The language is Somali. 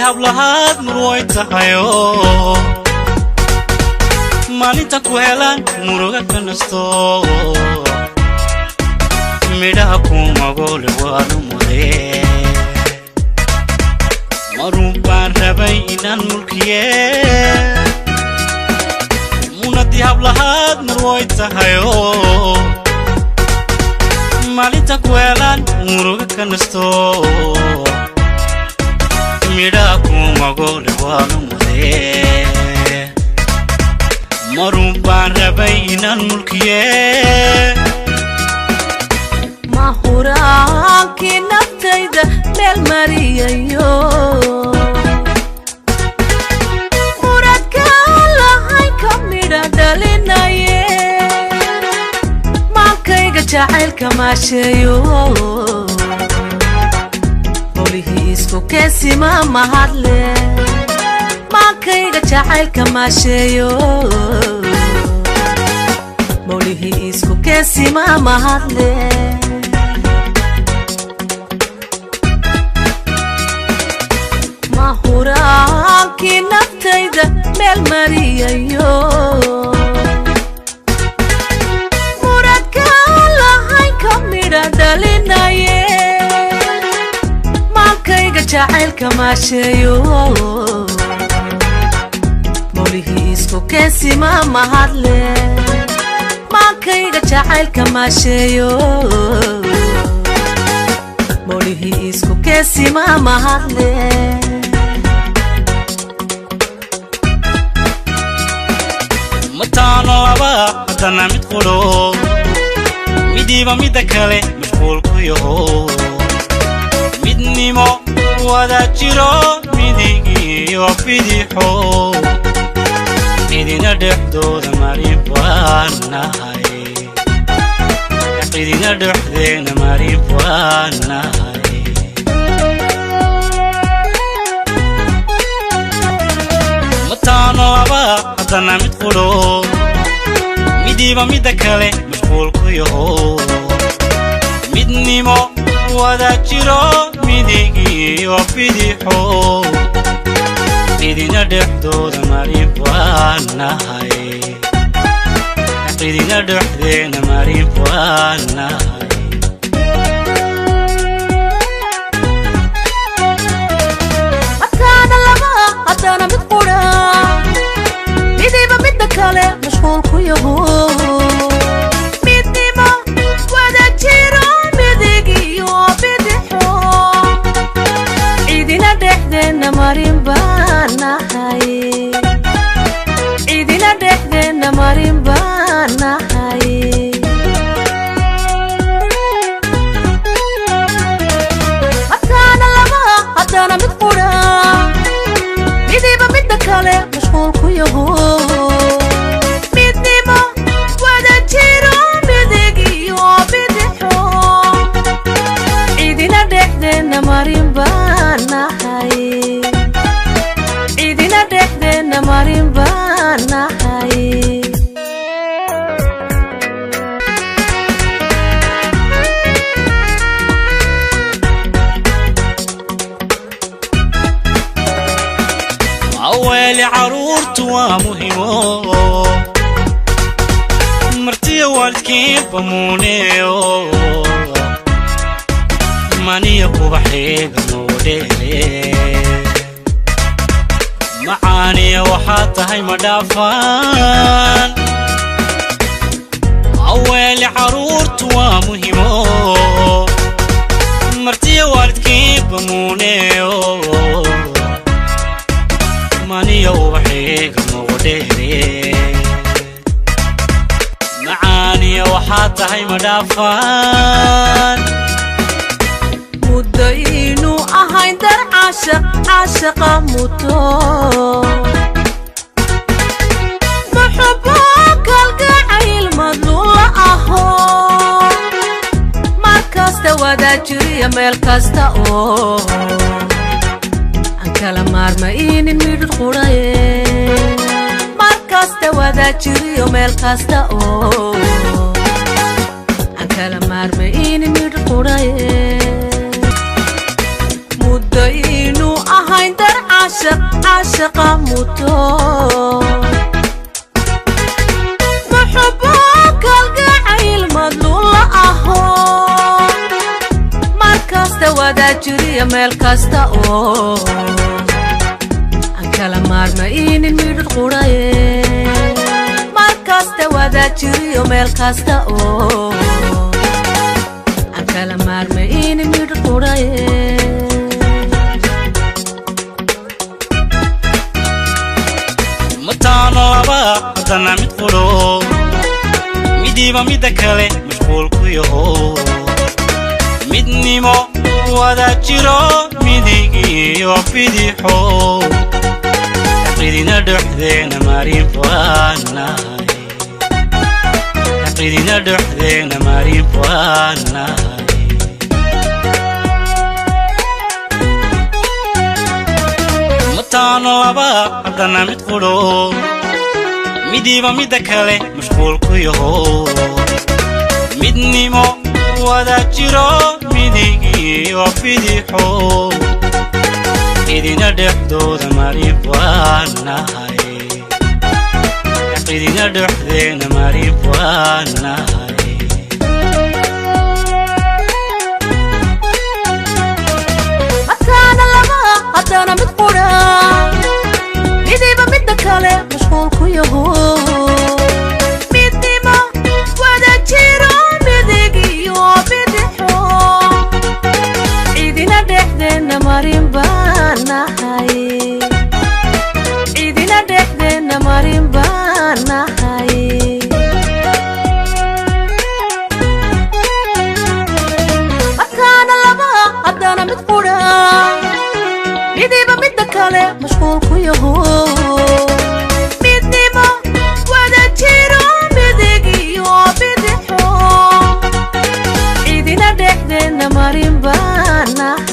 hablahaad murway tahayo maalinta ku helaan muruga ka nasto midhaha ku magole waanu mudee marun baan rabay inaan mulkiye munadi hablahaad murway tahayo maalinta ku helaan muruga ka nasto midhaha ku magole waanu mudee marun baan rabay inaan mulkiye mahuraankii naftayda meel mariyayo muradkaan lahayn ka midha dhalinaye maalkayga jacaylka maasheeyo howlihii isku keensima mahadle maalkayga jacaylka maasheeyo howlihii isku keensima mahadle mahuraankii naftayda meel mariyayo muradkaan lahayn ka midha dhalinaye maalkayga jacaylka maasheeyo howlihii isku keensima mahadle maalkayga jacaylka maasheeyo howlihii isku keensima mahadle mataano laba haddana mid qudho midiiba midda kale mashquul ku yaho midnimo wada jiro midigiyo bidixo cidina dhexdooda marin baan nahay cidina dhexdeena marin baan nahay mataano laba haddana mid qudho midiiba midda kale mashquul ku yaho midnimo wada jiro midigiyo bidixo cidina dhexdooda marin baan nahay cidina dhexdeena marin baan nahay mataana laba haddana mid qudha midiiba midda kale mashquul ku yaho midnimo wada jiro midigiyo bidixo cidina dhexdeena marin baan nahay cidina dhexdeena marin baan nahay mataana laba haddana mid qudha midiiba midda kale mashquul ku yaho midnimo wada jiro midigiyo bidixo cidina dhexdeena marin baan nahay cidina dhexdeena marin baan nahay أول عرورت ومهمو مرتي والدكي بمونيو ماني قبحي قنوديلي معاني وحاطهي مدافان أول عرورت ومهمو مرتي والدكي بمونيو ماني وحي قنوديلي معاني وحاطهي مدافان مدينو أهين در عاشق موتو محبوك القعيل مظلول أهو مركزت ودا جري ملكزت أوه أنكلا مارمين مير الخوري مركزت ودا جري ملكزت أوه أنكلا مارمين مير الخوري مدينو أهين در عاشقة موتو محبوك القعيل مضلول أهو مركزتا ودا جري مالكاستا أو أنكلا مارمين المير القراي مركزتا ودا جري مالكاستا أو أنكلا مارمين المير القراي mataano laba haddana mid qudho midiiba midda kale mashquul ku yaho midnimo wada jiro midig iyo bidixo xaqidina dhexdeena marin fuaanahay xaqidina dhexdeena marin fuaanahay mataano laba haddana mid qudho midiiba midda kale mashquul ku yaho midnimo wada jiro midig iyo bidixo xaqidina dhexdooda marin fuaanahay xaqidina dhexdeena marin fuaanahay mataana laba haddana mid qudha midiiba midda kale mashquul ku yaho midnimo wada jiro midig iyo bidixo cidina dhexdeena marin baanahay cidina dhexdeena marin baanahay mataana laba haddana mid qudha midiiba midda kale mashquul ku yaho midnimo wada jiro midig iyo bidixo cidina dhexdeena marin baanahay